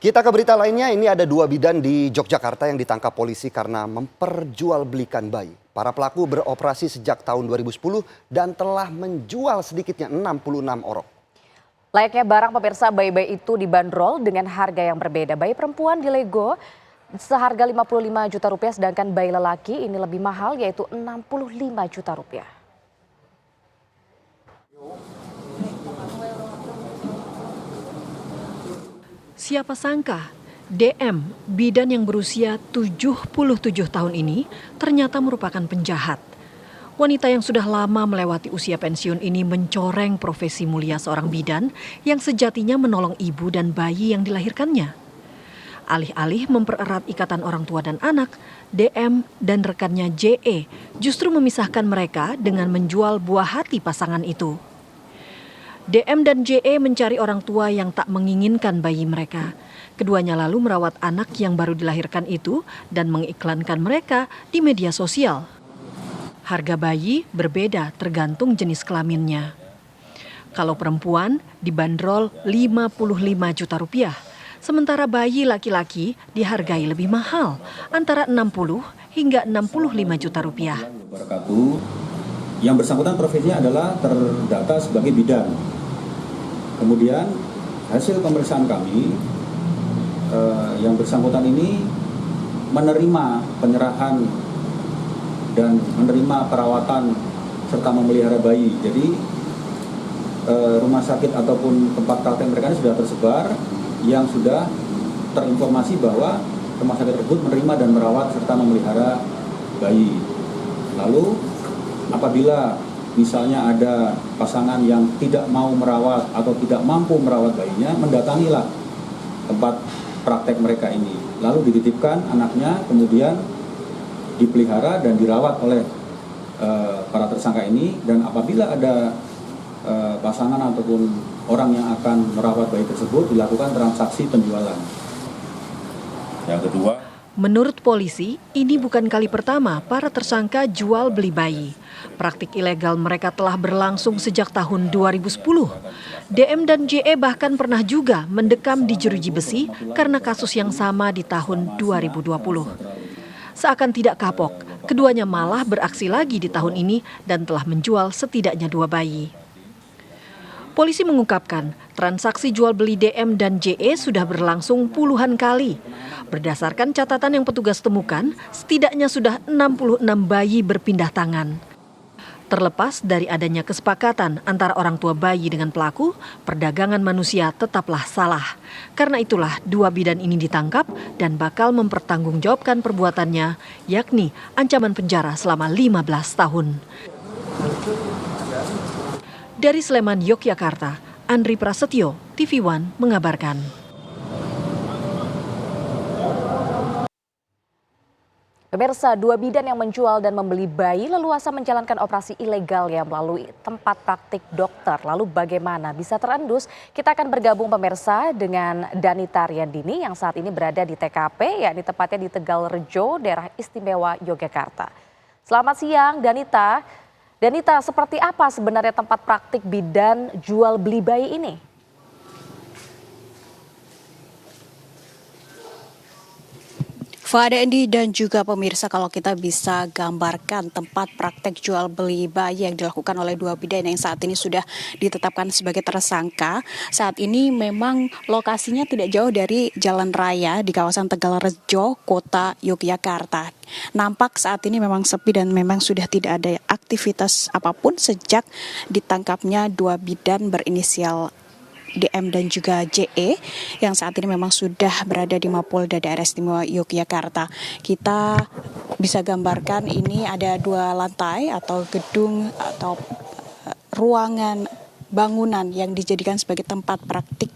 Kita ke berita lainnya, ini ada 2 bidan di Yogyakarta yang ditangkap polisi karena memperjualbelikan bayi. Para pelaku beroperasi sejak tahun 2010 dan telah menjual sedikitnya 66 orok. Layaknya barang pemirsa, bayi-bayi itu dibanderol dengan harga yang berbeda. Bayi perempuan di Lego seharga 55 juta rupiah, sedangkan bayi lelaki ini lebih mahal yaitu 65 juta rupiah. Siapa sangka DM, bidan yang berusia 77 tahun ini ternyata merupakan penjahat. Wanita yang sudah lama melewati usia pensiun ini mencoreng profesi mulia seorang bidan yang sejatinya menolong ibu dan bayi yang dilahirkannya. Alih-alih mempererat ikatan orang tua dan anak, DM dan rekannya JE justru memisahkan mereka dengan menjual buah hati pasangan itu. DM dan JE mencari orang tua yang tak menginginkan bayi mereka. Keduanya lalu merawat anak yang baru dilahirkan itu dan mengiklankan mereka di media sosial. Harga bayi berbeda tergantung jenis kelaminnya. Kalau perempuan dibanderol 55 juta rupiah, sementara bayi laki-laki dihargai lebih mahal, antara 60 hingga 65 juta rupiah. Yang bersangkutan profesinya adalah terdata sebagai bidan. Kemudian hasil pemeriksaan kami, yang bersangkutan ini menerima penyerahan dan menerima perawatan serta memelihara bayi. Jadi rumah sakit ataupun tempat praktek mereka ini sudah tersebar, yang sudah terinformasi bahwa rumah sakit tersebut menerima dan merawat serta memelihara bayi. Lalu apabila misalnya ada pasangan yang tidak mau merawat atau tidak mampu merawat bayinya, mendatangilah tempat praktek mereka ini. Lalu dititipkan anaknya, kemudian dipelihara dan dirawat oleh para tersangka ini. Dan apabila ada pasangan ataupun orang yang akan merawat bayi tersebut, dilakukan transaksi penjualan. Yang kedua, menurut polisi, ini bukan kali pertama para tersangka jual beli bayi. Praktik ilegal mereka telah berlangsung sejak tahun 2010. DM dan JE bahkan pernah juga mendekam di jeruji besi karena kasus yang sama di tahun 2020. Seakan tidak kapok, keduanya malah beraksi lagi di tahun ini dan telah menjual setidaknya 2 bayi. Polisi mengungkapkan transaksi jual beli DM dan JE sudah berlangsung puluhan kali. Berdasarkan catatan yang petugas temukan, setidaknya sudah 66 bayi berpindah tangan. Terlepas dari adanya kesepakatan antara orang tua bayi dengan pelaku, perdagangan manusia tetaplah salah. Karena itulah 2 bidan ini ditangkap dan bakal mempertanggungjawabkan perbuatannya, yakni ancaman penjara selama 15 tahun. Dari Sleman, Yogyakarta, Andri Prasetyo, TV One mengabarkan. Pemirsa, 2 bidan yang menjual dan membeli bayi leluasa menjalankan operasi ilegal ya melalui tempat praktik dokter. Lalu bagaimana bisa terendus? Kita akan bergabung pemirsa dengan Danita Riyandini yang saat ini berada di TKP, yakni tepatnya di Tegalrejo, daerah istimewa Yogyakarta. Selamat siang Danita. Danita, seperti apa sebenarnya tempat praktik bidan jual beli bayi ini? Fada Endi dan juga pemirsa, kalau kita bisa gambarkan tempat praktek jual beli bayi yang dilakukan oleh 2 bidan yang saat ini sudah ditetapkan sebagai tersangka. Saat ini memang lokasinya tidak jauh dari jalan raya di kawasan Tegalrejo, kota Yogyakarta. Nampak saat ini memang sepi dan memang sudah tidak ada aktivitas apapun sejak ditangkapnya 2 bidan berinisial DM dan juga JE yang saat ini memang sudah berada di Mapolda Daerah Istimewa Yogyakarta. Kita bisa gambarkan ini ada 2 lantai atau gedung atau ruangan bangunan yang dijadikan sebagai tempat praktik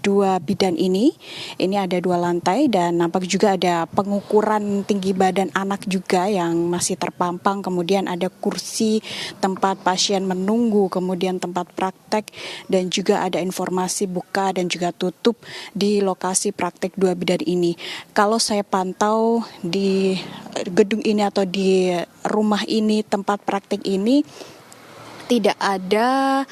2 bidan ini. Ini ada 2 lantai dan nampak juga ada pengukuran tinggi badan anak juga yang masih terpampang. Kemudian ada kursi tempat pasien menunggu, kemudian tempat praktek dan juga ada informasi buka dan juga tutup di lokasi praktek 2 bidan ini. Kalau saya pantau di gedung ini atau di rumah ini, tempat praktek ini, tidak ada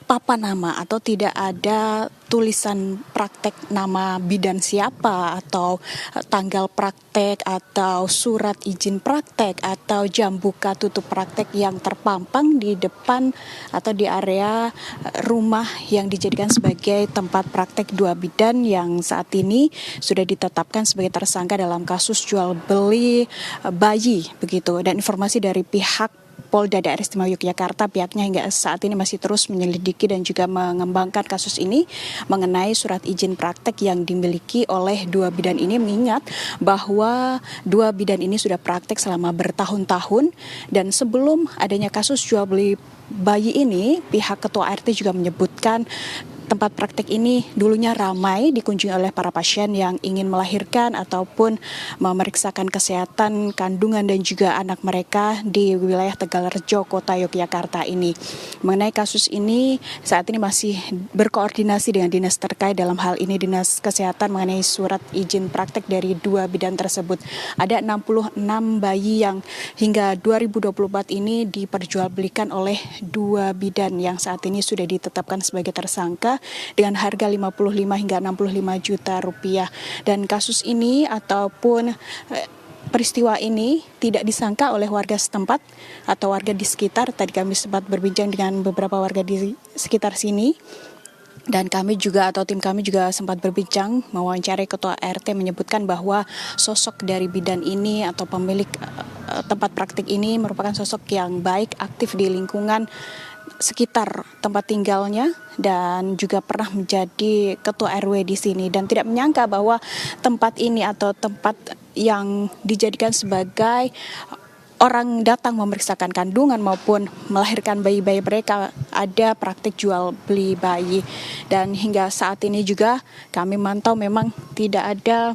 papan nama atau tidak ada tulisan praktek nama bidan siapa atau tanggal praktek atau surat izin praktek atau jam buka tutup praktek yang terpampang di depan atau di area rumah yang dijadikan sebagai tempat praktek dua bidan yang saat ini sudah ditetapkan sebagai tersangka dalam kasus jual beli bayi begitu. Dan informasi dari pihak Polda Daerah Istimewa Yogyakarta, pihaknya hingga saat ini masih terus menyelidiki dan juga mengembangkan kasus ini mengenai surat izin praktek yang dimiliki oleh dua bidan ini, mengingat bahwa dua bidan ini sudah praktek selama bertahun-tahun. Dan sebelum adanya kasus jual beli bayi ini, pihak Ketua RT juga menyebutkan tempat praktek ini dulunya ramai dikunjungi oleh para pasien yang ingin melahirkan ataupun memeriksakan kesehatan kandungan dan juga anak mereka di wilayah Tegalrejo, Kota Yogyakarta ini. Mengenai kasus ini, saat ini masih berkoordinasi dengan dinas terkait, dalam hal ini Dinas Kesehatan, mengenai surat izin praktek dari dua bidan tersebut. Ada 66 bayi yang hingga 2024 ini diperjualbelikan oleh dua bidan yang saat ini sudah ditetapkan sebagai tersangka dengan harga 55 hingga 65 juta rupiah. Dan kasus ini ataupun peristiwa ini tidak disangka oleh warga setempat atau warga di sekitar. Tadi kami sempat berbincang dengan beberapa warga di sekitar sini. Dan kami juga atau tim kami juga sempat berbincang mewawancarai Ketua RT, menyebutkan bahwa sosok dari bidan ini atau pemilik tempat praktik ini merupakan sosok yang baik, aktif di lingkungan sekitar tempat tinggalnya dan juga pernah menjadi ketua RW di sini, dan tidak menyangka bahwa tempat ini atau tempat yang dijadikan sebagai orang datang memeriksakan kandungan maupun melahirkan bayi-bayi mereka ada praktik jual beli bayi. Dan hingga saat ini juga kami mantau memang tidak ada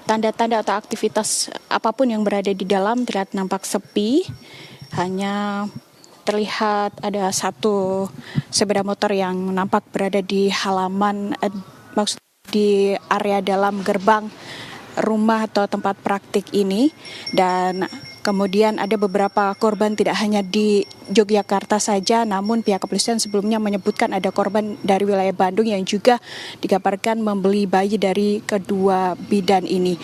tanda-tanda atau aktivitas apapun yang berada di dalam, terlihat nampak sepi, hanya terlihat ada satu sepeda motor yang nampak berada di halaman, maksud di area dalam gerbang rumah atau tempat praktik ini. Dan kemudian ada beberapa korban tidak hanya di Yogyakarta saja, namun pihak kepolisian sebelumnya menyebutkan ada korban dari wilayah Bandung yang juga dikabarkan membeli bayi dari kedua bidan ini.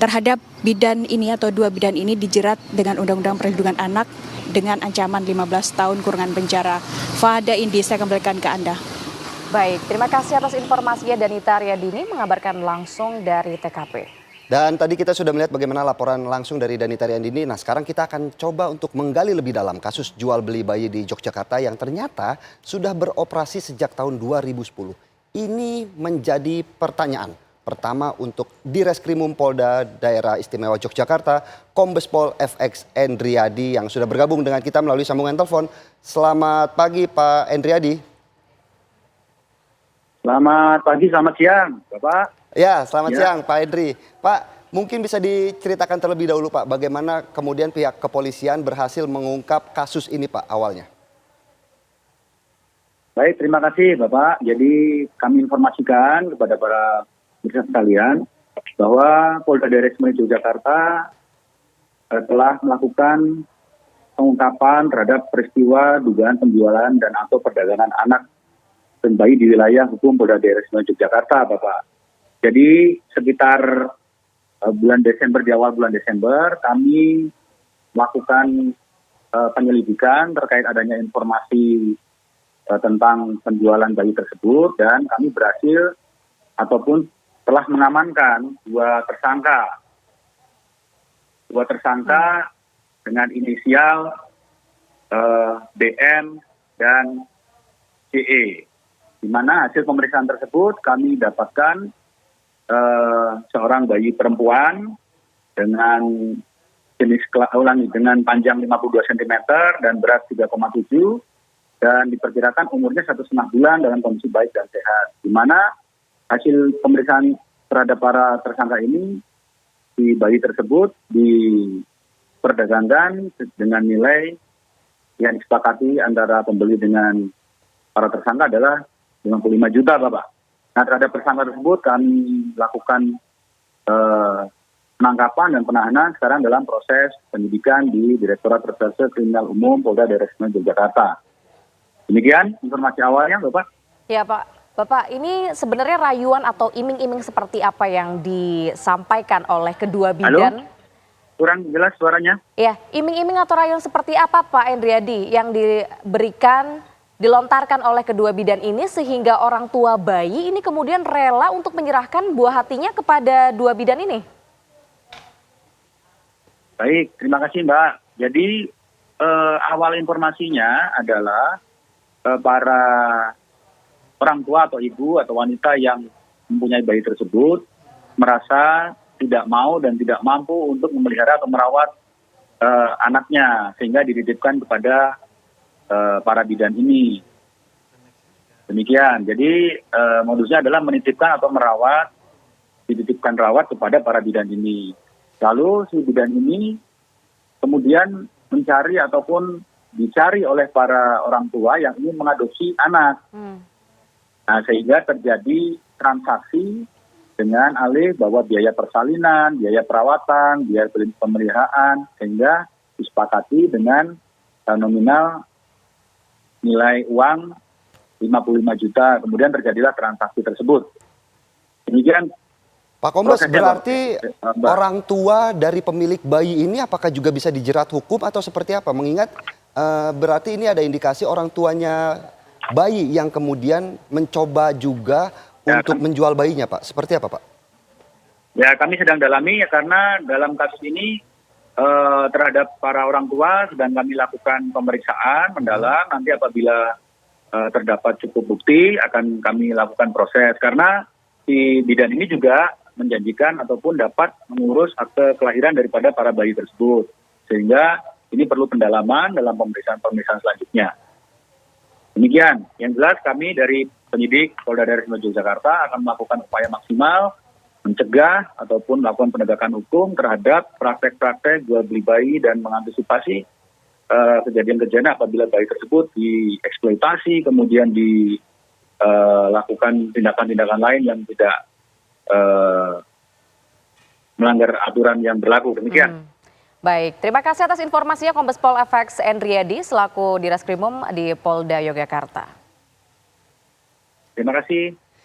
Terhadap bidan ini atau dua bidan ini dijerat dengan Undang-Undang Perlindungan Anak dengan ancaman 15 tahun kurungan penjara. Fahada Indi, saya kembalikan ke Anda. Baik, terima kasih atas informasinya Danita Aryadini mengabarkan langsung dari TKP. Dan tadi kita sudah melihat bagaimana laporan langsung dari Danita Aryadini. Nah, sekarang kita akan coba untuk menggali lebih dalam kasus jual beli bayi di Yogyakarta yang ternyata sudah beroperasi sejak tahun 2010. Ini menjadi pertanyaan pertama untuk Direskrimum Polda Daerah Istimewa Yogyakarta, Kombes Pol FX Endriadi yang sudah bergabung dengan kita melalui sambungan telepon. Selamat pagi Pak Endriadi. Selamat pagi, selamat siang Bapak. Ya, selamat siang Pak Endri. Pak, mungkin bisa diceritakan terlebih dahulu Pak, bagaimana kemudian pihak kepolisian berhasil mengungkap kasus ini Pak awalnya? Baik, terima kasih Bapak. Jadi kami informasikan kepada para pemirsa sekalian bahwa Polda Daerah Istimewa Yogyakarta telah melakukan pengungkapan terhadap peristiwa dugaan penjualan dan atau perdagangan anak dan bayi di wilayah hukum Polda Daerah Istimewa Yogyakarta, Bapak. Jadi sekitar bulan Desember, di awal bulan Desember, kami melakukan penyelidikan terkait adanya informasi tentang penjualan bayi tersebut, dan kami berhasil ataupun telah mengamankan dua tersangka dengan inisial DM dan CE. Di mana hasil pemeriksaan tersebut kami dapatkan seorang bayi perempuan dengan jenis dengan panjang 52 cm dan berat 3,7, dan diperkirakan umurnya 1,5 bulan dalam kondisi baik dan sehat. Di mana hasil pemeriksaan terhadap para tersangka ini, si bayi tersebut diperdagangkan dengan nilai yang disepakati antara pembeli dengan para tersangka adalah 55 juta, Bapak. Nah, terhadap tersangka tersebut kami lakukan penangkapan dan penahanan sekarang dalam proses penyidikan di Direktorat Reserse Kriminal Umum Polda Daerah Istimewa Yogyakarta. Demikian informasi awalnya, Bapak. Ya Pak, Bapak ini sebenarnya rayuan atau iming-iming seperti apa yang disampaikan oleh kedua bidan? Kurang jelas suaranya. Ya, iming-iming atau rayuan seperti apa Pak Endriadi yang diberikan, dilontarkan oleh kedua bidan ini sehingga orang tua bayi ini kemudian rela untuk menyerahkan buah hatinya kepada dua bidan ini? Baik, terima kasih Mbak. Jadi awal informasinya adalah para orang tua atau ibu atau wanita yang mempunyai bayi tersebut merasa tidak mau dan tidak mampu untuk memelihara atau merawat anaknya sehingga dititipkan kepada para bidan ini. Demikian. Jadi modusnya adalah menitipkan atau dititipkan rawat kepada para bidan ini. Lalu si bidan ini kemudian mencari ataupun dicari oleh para orang tua yang ingin mengadopsi anak. Nah, sehingga terjadi transaksi dengan alih bahwa biaya persalinan, biaya perawatan, biaya pemeliharaan, sehingga disepakati dengan nominal nilai uang 55 juta. Kemudian terjadilah transaksi tersebut. Demikian. Pak Kombes, prosesnya, berarti Mbak. orang tua dari pemilik bayi ini apakah juga bisa dijerat hukum atau seperti apa? Mengingat berarti ini ada indikasi orang tuanya bayi yang kemudian mencoba juga untuk menjual bayinya, Pak. Seperti apa, Pak? Ya, kami sedang dalami ya, karena dalam kasus ini terhadap para orang tua sedang kami lakukan pemeriksaan mendalam. Nanti apabila terdapat cukup bukti akan kami lakukan proses. Karena si bidan ini juga menjanjikan ataupun dapat mengurus akte kelahiran daripada para bayi tersebut. Sehingga ini perlu pendalaman dalam pemeriksaan selanjutnya. Demikian. Yang jelas kami dari penyidik Polda Daerah Istimewa Yogyakarta akan melakukan upaya maksimal mencegah ataupun melakukan penegakan hukum terhadap praktek-praktek jual beli bayi dan mengantisipasi kejadian-kejadian apabila bayi tersebut dieksploitasi, kemudian dilakukan tindakan-tindakan lain yang tidak melanggar aturan yang berlaku. Demikian. Baik, terima kasih atas informasinya Kombes Pol FX Endriadi selaku Direskrimum di Polda Yogyakarta. Terima kasih.